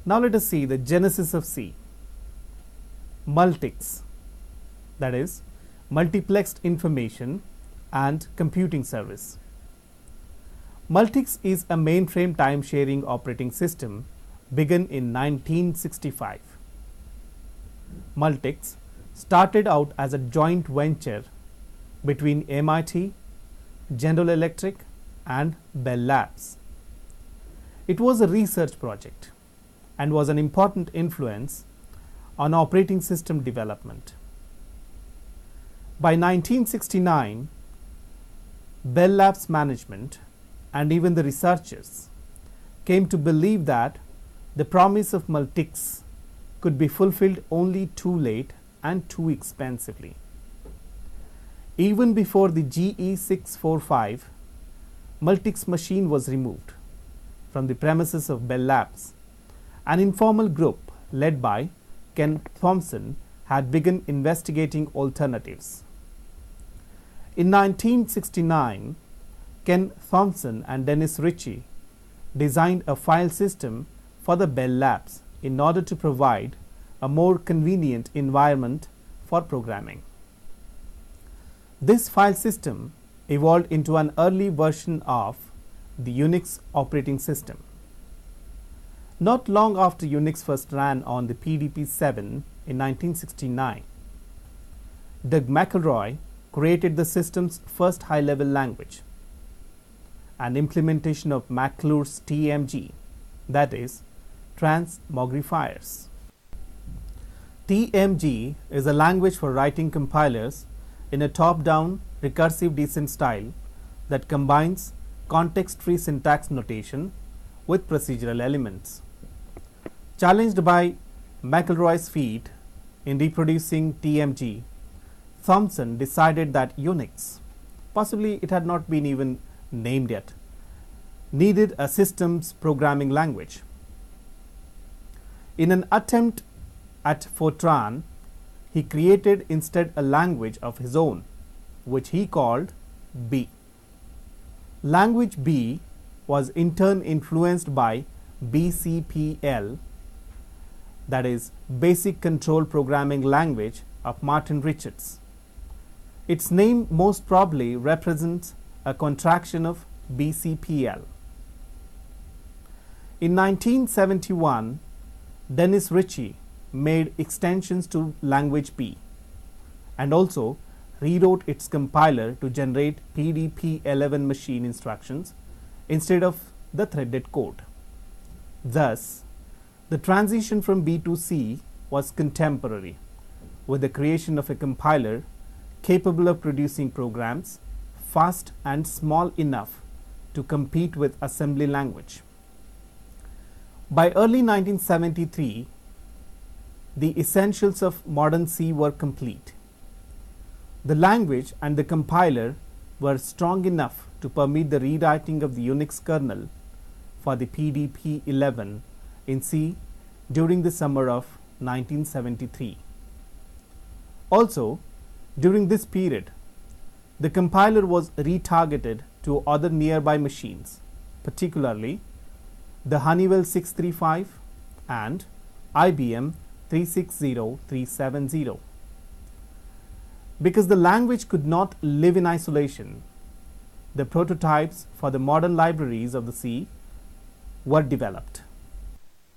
Now let us see the genesis of C. Multics, that is multiplexed information and computing service. Multics is a mainframe time-sharing operating system begun in 1965. Multics started out as a joint venture between MIT, General Electric and Bell Labs. It was a research project and was an important influence on operating system development. By 1969, Bell Labs management and even the researchers came to believe that the promise of Multics could be fulfilled only too late and too expensively. Even before the GE645, Multics machine was removed from the premises of Bell Labs, an informal group led by Ken Thompson had begun investigating alternatives. In 1969, Ken Thompson and Dennis Ritchie designed a file system for the Bell Labs in order to provide a more convenient environment for programming. This file system evolved into an early version of the Unix operating system. Not long after Unix first ran on the PDP-7 in 1969, Doug McElroy created the system's first high-level language, an implementation of McClure's TMG, that is, transmogrifiers. TMG is a language for writing compilers in a top-down recursive descent style that combines context-free syntax notation with procedural elements. Challenged by McElroy's feat in reproducing TMG, Thompson decided that Unix, possibly it had not been even named yet, needed a systems programming language. In an attempt at Fortran, he created instead a language of his own, which he called B. Language B was in turn influenced by BCPL, that is, Basic Control Programming Language of Martin Richards. Its name most probably represents a contraction of BCPL. In 1971, Dennis Ritchie made extensions to language B and also rewrote its compiler to generate PDP-11 machine instructions instead of the threaded code. Thus, the transition from B to C was contemporary with the creation of a compiler capable of producing programs fast and small enough to compete with assembly language. By early 1973, the essentials of modern C were complete. The language and the compiler were strong enough to permit the rewriting of the Unix kernel for the PDP-11 in C during the summer of 1973. Also, during this period, the compiler was retargeted to other nearby machines, particularly the Honeywell 635 and IBM 360-370. Because the language could not live in isolation, the prototypes for the modern libraries of the C were developed.